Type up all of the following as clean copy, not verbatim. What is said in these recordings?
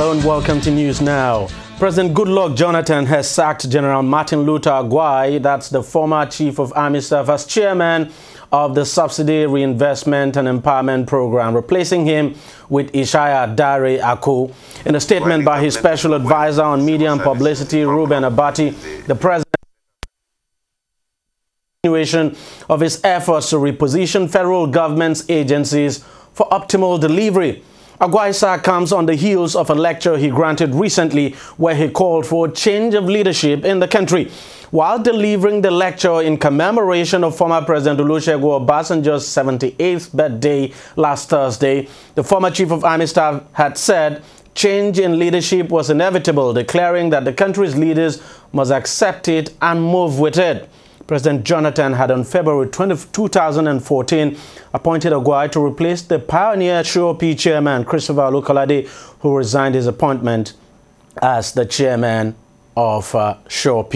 Hello and welcome to News Now. President Goodluck Jonathan has sacked General Martin Luther Agwai, that's the former Chief of Army Staff, as chairman of the Subsidy Reinvestment and Empowerment Program, replacing him with Ishaya Dare Aku. In a statement by his special advisor on media and publicity, Ruben Abati, the president continuation of his efforts to reposition federal government's agencies for optimal delivery. Agwai's sack comes on the heels of a lecture he granted recently where he called for a change of leadership in the country. While delivering the lecture in commemoration of former President Olusegun Obasanjo's 78th birthday last Thursday, the former Chief of Army Staff had said change in leadership was inevitable, declaring that the country's leaders must accept it and move with it. President Jonathan had on February 20, 2014 appointed Agwai to replace the pioneer SHOP chairman Christopher Olukolade, who resigned his appointment as the chairman of SHOP.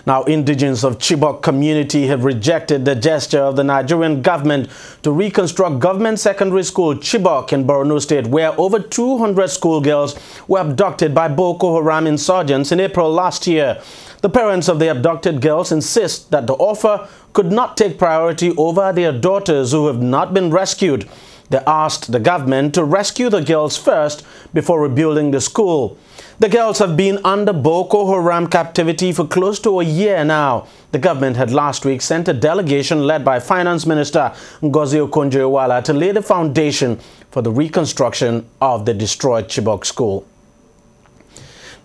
Now, indigents of Chibok community have rejected the gesture of the Nigerian government to reconstruct government secondary school Chibok in Borno State, where over 200 schoolgirls were abducted by Boko Haram insurgents in April last year. The parents of the abducted girls insist that the offer could not take priority over their daughters who have not been rescued. They asked the government to rescue the girls first before rebuilding the school. The girls have been under Boko Haram captivity for close to a year now. The government had last week sent a delegation led by Finance Minister Ngozi Okonjo-Iweala to lay the foundation for the reconstruction of the destroyed Chibok school.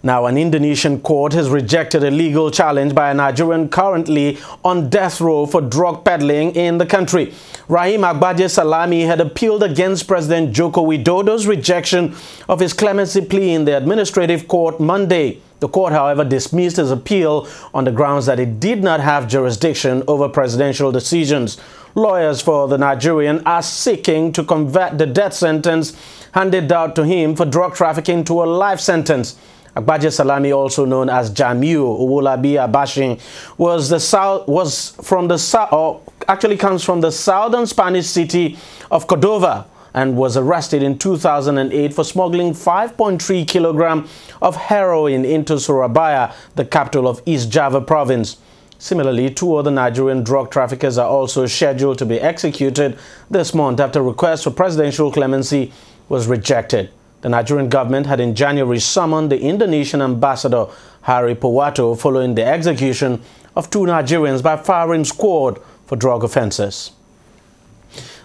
Now, an Indonesian court has rejected a legal challenge by a Nigerian currently on death row for drug peddling in the country. Rahim Agbaje Salami had appealed against President Joko Widodo's rejection of his clemency plea in the administrative court Monday. The court, however, dismissed his appeal on the grounds that it did not have jurisdiction over presidential decisions. Lawyers for the Nigerian are seeking to convert the death sentence handed out to him for drug trafficking to a life sentence. Agbaje Salami, also known as Jamiu Owolabi Abashin, comes from the southern Spanish city of Cordova and was arrested in 2008 for smuggling 5.3 kilograms of heroin into Surabaya, the capital of East Java province. Similarly, two other Nigerian drug traffickers are also scheduled to be executed this month after request for presidential clemency was rejected. The Nigerian government had in January summoned the Indonesian ambassador Harry Powato following the execution of two Nigerians by firing squad for drug offenses.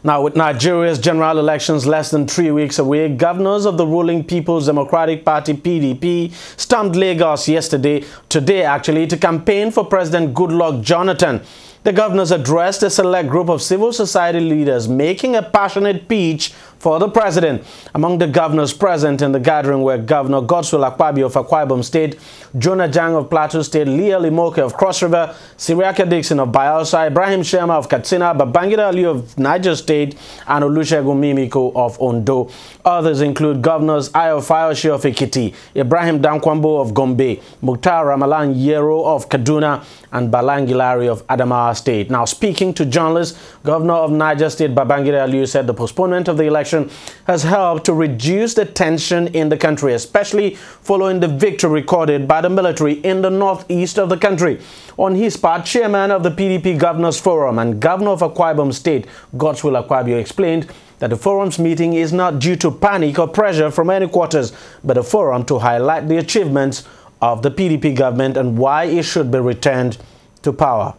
Now, with Nigeria's general elections less than 3 weeks away, governors of the ruling People's Democratic Party (PDP) stormed Lagos today to campaign for President Goodluck Jonathan. The governors addressed a select group of civil society leaders, making a passionate speech for the president. Among the governors present in the gathering were Governor Godswill Akpabio of Akwa Ibom State, Jonah Jang of Plateau State, Leah Limoke of Cross River, Siriaka Dixon of Bayelsa, Ibrahim Sherma of Katsina, Babangida Ali of Niger State, and Olusegun Mimiko of Ondo. Others include Governors Ayo Fayoshi of Ekiti, Ibrahim Dankwambo of Gombe, Mukhtar Ramalan Yero of Kaduna, and Balangilari of Adamawa State. Now, speaking to journalists, Governor of Niger State Babangida Ali said the postponement of the election has helped to reduce the tension in the country, especially following the victory recorded by the military in the northeast of the country. On his part, chairman of the PDP Governors Forum and Governor of Akwa Ibom State, Godswill Akpabio, explained that the forum's meeting is not due to panic or pressure from any quarters, but a forum to highlight the achievements of the PDP government and why it should be returned to power.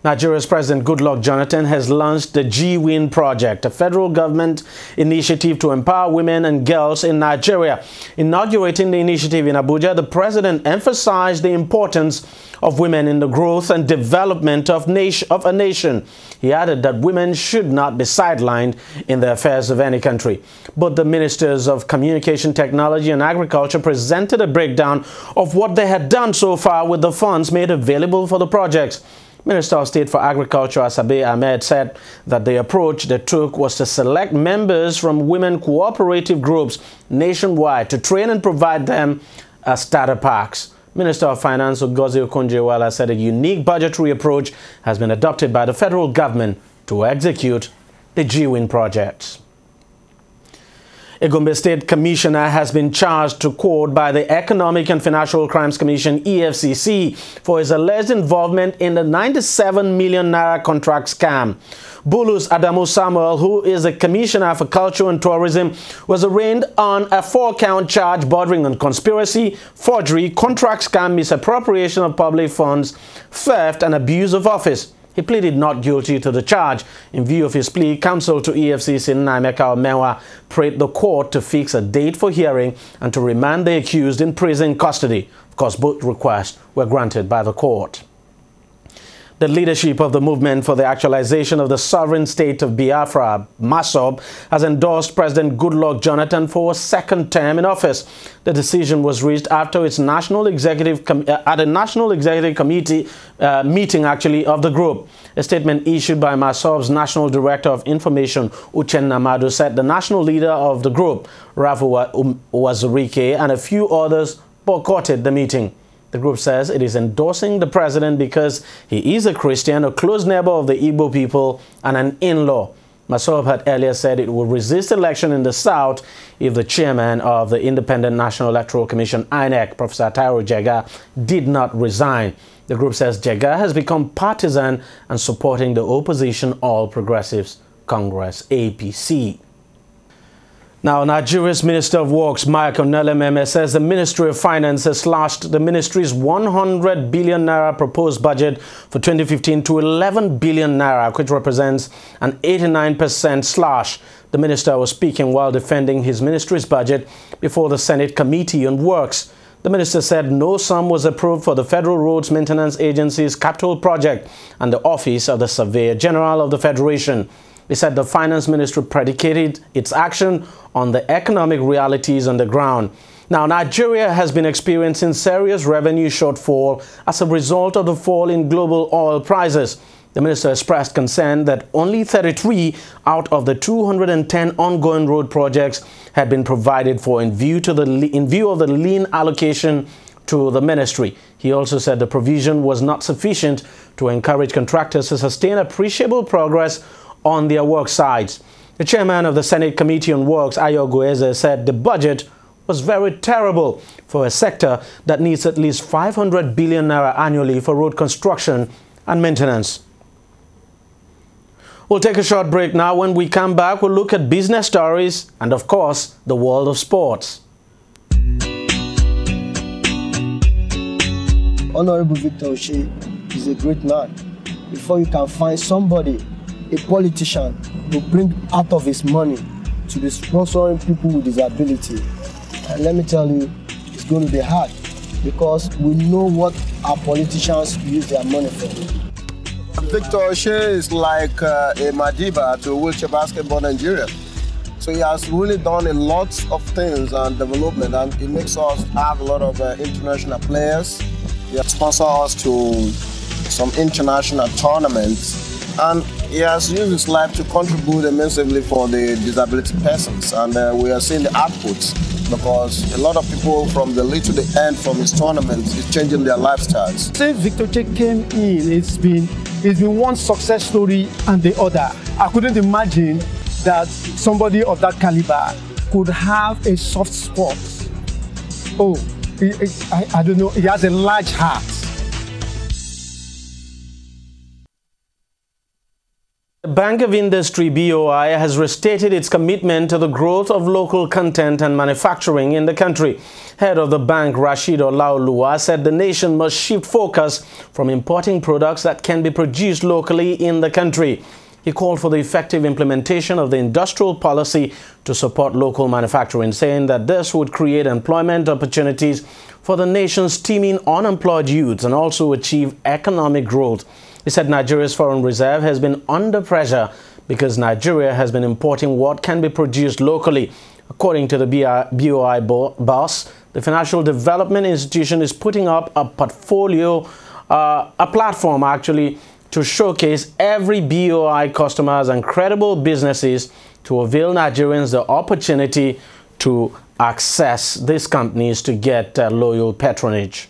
Nigeria's President Goodluck Jonathan has launched the GWIN project, a federal government initiative to empower women and girls in Nigeria. Inaugurating the initiative in Abuja, the president emphasized the importance of women in the growth and development of a nation. He added that women should not be sidelined in the affairs of any country. Both the ministers of Communication Technology and Agriculture presented a breakdown of what they had done so far with the funds made available for the projects. Minister of State for Agriculture Asabe Ahmed said that the approach they took was to select members from women cooperative groups nationwide to train and provide them starter packs. Minister of Finance Ngozi Okonjo-Iweala said a unique budgetary approach has been adopted by the federal government to execute the GWIN projects. A Gombe State Commissioner has been charged to court by the Economic and Financial Crimes Commission (EFCC) for his alleged involvement in the 97 million naira contract scam. Bulus Adamu Samuel, who is the Commissioner for Culture and Tourism, was arraigned on a 4-count charge bordering on conspiracy, forgery, contract scam, misappropriation of public funds, theft and abuse of office. He pleaded not guilty to the charge. In view of his plea, counsel to EFCC Naimeka Omewa prayed the court to fix a date for hearing and to remand the accused in prison custody. Of course, both requests were granted by the court. The leadership of the Movement for the Actualization of the Sovereign State of Biafra, MASSOB, has endorsed President Goodluck Jonathan for a second term in office. The decision was reached after its National Executive Committee meeting of the group. A statement issued by MASSOB's National Director of Information, Uchenna Madu, said the national leader of the group, Rafu Wazurike, and a few others boycotted the meeting. The group says it is endorsing the president because he is a Christian, a close neighbor of the Igbo people, and an in-law. MASSOB had earlier said it would resist election in the South if the chairman of the Independent National Electoral Commission, INEC, Professor Tairo Jega, did not resign. The group says Jega has become partisan and supporting the opposition All Progressives Congress, APC. Now, Nigeria's Minister of Works, Mike Onelememe, says the Ministry of Finance has slashed the ministry's 100 billion naira proposed budget for 2015 to 11 billion naira, which represents an 89% slash. The minister was speaking while defending his ministry's budget before the Senate Committee on Works. The minister said no sum was approved for the Federal Roads Maintenance Agency's capital project and the Office of the Surveyor General of the Federation. He said the Finance Ministry predicated its action on the economic realities on the ground. Now, Nigeria has been experiencing serious revenue shortfall as a result of the fall in global oil prices. The minister expressed concern that only 33 out of the 210 ongoing road projects had been provided for in view of the lean allocation to the ministry. He also said the provision was not sufficient to encourage contractors to sustain appreciable progress on their work sites. The chairman of the Senate Committee on Works, Ayo Goeze, said the budget was very terrible for a sector that needs at least 500 billion naira annually for road construction and maintenance. We'll take a short break now. When we come back, we'll look at business stories and, of course, the world of sports. Honorable Victor Osei is a great man. Before you can find somebody, a politician, to bring out of his money to be sponsoring people with disability. And let me tell you, it's going to be hard because we know what our politicians use their money for. Victor Osei is like a Madiba to wheelchair basketball Nigeria. So he has really done a lot of things and development, and it makes us have a lot of international players. He has sponsored us to some international tournaments, and he has used his life to contribute immensely for the disability persons, and we are seeing the outputs because a lot of people from the lead to the end from his tournaments is changing their lifestyles. Since Victor Osei came in, it's been one success story and the other. I couldn't imagine that somebody of that caliber could have a soft spot. Oh, I don't know, he has a large heart. The Bank of Industry (BOI) has restated its commitment to the growth of local content and manufacturing in the country. Head of the bank, Rashid Olaoluwa, said the nation must shift focus from importing products that can be produced locally in the country. He called for the effective implementation of the industrial policy to support local manufacturing, saying that this would create employment opportunities for the nation's teeming unemployed youths and also achieve economic growth. He said Nigeria's foreign reserve has been under pressure because Nigeria has been importing what can be produced locally. According to the BOI boss, the Financial Development Institution is putting up a portfolio, a platform actually, to showcase every BOI customers and credible businesses to avail Nigerians the opportunity to access these companies to get loyal patronage.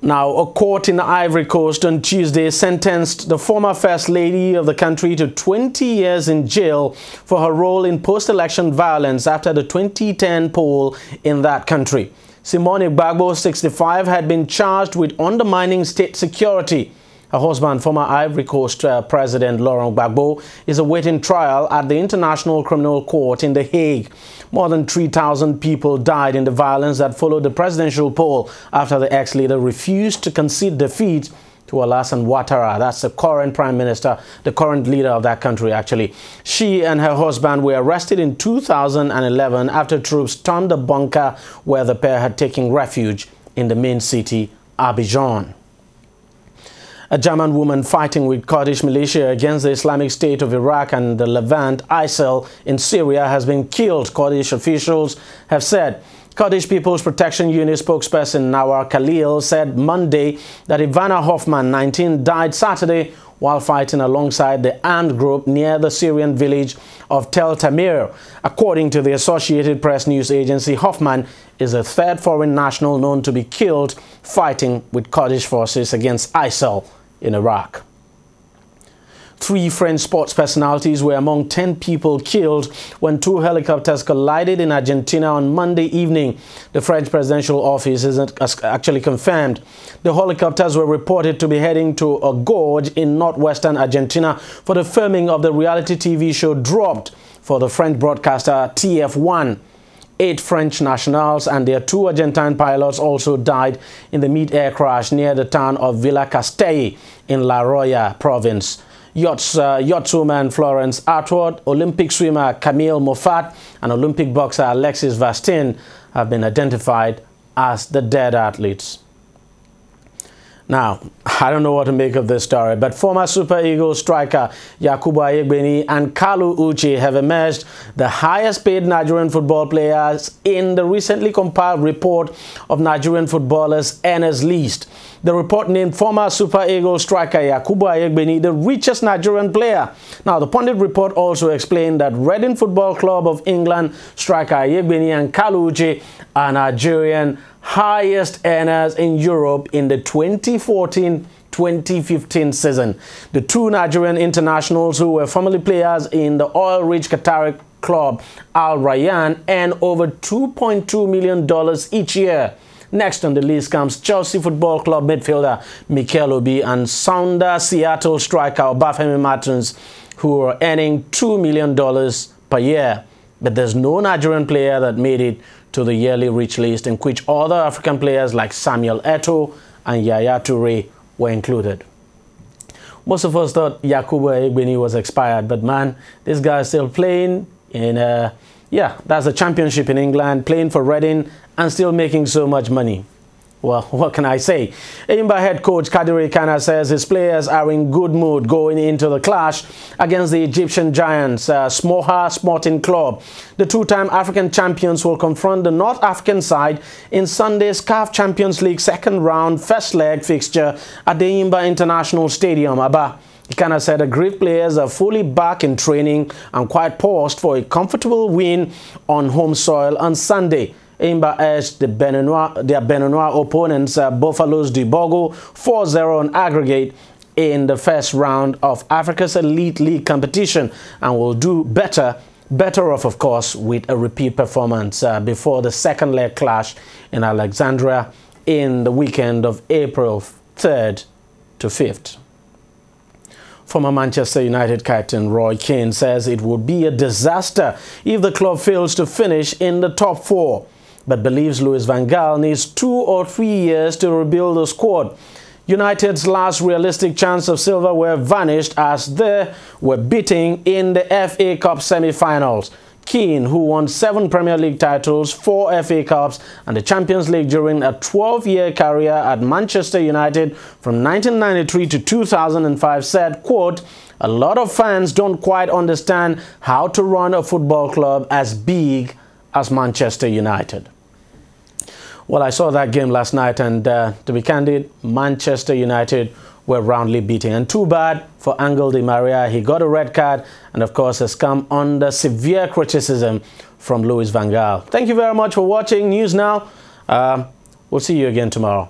Now, a court in Ivory Coast on Tuesday sentenced the former First Lady of the country to 20 years in jail for her role in post-election violence after the 2010 poll in that country. Simone Gbagbo, 65, had been charged with undermining state security. Her husband, former Ivory Coast President Laurent Gbagbo, is awaiting trial at the International Criminal Court in The Hague. More than 3,000 people died in the violence that followed the presidential poll after the ex-leader refused to concede defeat to Alassane Ouattara. That's the current prime minister, the current leader of that country, actually. She and her husband were arrested in 2011 after troops stormed a bunker where the pair had taken refuge in the main city, Abidjan. A German woman fighting with Kurdish militia against the Islamic State of Iraq and the Levant, ISIL, in Syria has been killed, Kurdish officials have said. Kurdish People's Protection Unit spokesperson Nawar Khalil said Monday that Ivana Hoffman, 19, died Saturday while fighting alongside the armed group near the Syrian village of Tel Tamir. According to the Associated Press news agency, Hoffman is a third foreign national known to be killed fighting with Kurdish forces against ISIL in Iraq. 3 French sports personalities were among 10 people killed when 2 helicopters collided in Argentina on Monday evening. The French presidential office isn't actually confirmed. The helicopters were reported to be heading to a gorge in northwestern Argentina for the filming of the reality TV show Dropped for the French broadcaster TF1. 8 French nationals and their 2 Argentine pilots also died in the mid-air crash near the town of Villa Castell in La Roya province. Yachtswoman Florence Atwood, Olympic swimmer Camille Moffat, and Olympic boxer Alexis Vastin have been identified as the dead athletes. Now, I don't know what to make of this story, but former Super Eagles striker Yakubu Aiyegbeni and Kalu Uche have emerged the highest paid Nigerian football players in the recently compiled report of Nigerian footballers' earners list. The report named former Super Eagles striker Yakubu Aiyegbeni the richest Nigerian player. Now, the pundit report also explained that Reading Football Club of England striker Aiyegbeni and Kalu Uche are Nigerian highest earners in Europe in the 2014-2015 season. The 2 Nigerian internationals who were formerly players in the oil-rich Qatari club Al Rayyan earn over $2.2 million each year. Next on the list comes Chelsea Football Club midfielder Mikel Obi and Sounder Seattle striker Obafemi Martins, who are earning $2 million per year. But there's no Nigerian player that made it to the yearly rich list, in which other African players like Samuel Eto'o and Yaya Toure were included. Most of us thought Yakubu Aiyegbeni was expired, but man, this guy is still playing in, that's a championship in England, playing for Reading and still making so much money. Well, what can I say? Enyimba head coach Kadiri Kana says his players are in good mood going into the clash against the Egyptian giants, Smoha Sporting Club. The 2-time African champions will confront the North African side in Sunday's CAF Champions League second round first leg fixture at the Enyimba International Stadium, Aba. Ikana said the Greek players are fully back in training and quite poised for a comfortable win on home soil on Sunday. Enyimba edged their Beninois opponents, Buffaloes du Bogo, 4-0 on aggregate in the first round of Africa's Elite League competition, and will do better off, of course, with a repeat performance before the second leg clash in Alexandria in the weekend of April 3rd to 5th. Former Manchester United captain Roy Keane says it would be a disaster if the club fails to finish in the top 4. But believes Louis van Gaal needs 2 or 3 years to rebuild the squad. United's last realistic chance of silverware vanished as they were beaten in the FA Cup semi-finals. Keane, who won 7 Premier League titles, 4 FA Cups and the Champions League during a 12-year career at Manchester United from 1993 to 2005, said, quote, "A lot of fans don't quite understand how to run a football club as big as Manchester United." Well, I saw that game last night, and to be candid, Manchester United were roundly beaten. And too bad for Angel Di Maria. He got a red card and, of course, has come under severe criticism from Louis van Gaal. Thank you very much for watching News Now. We'll see you again tomorrow.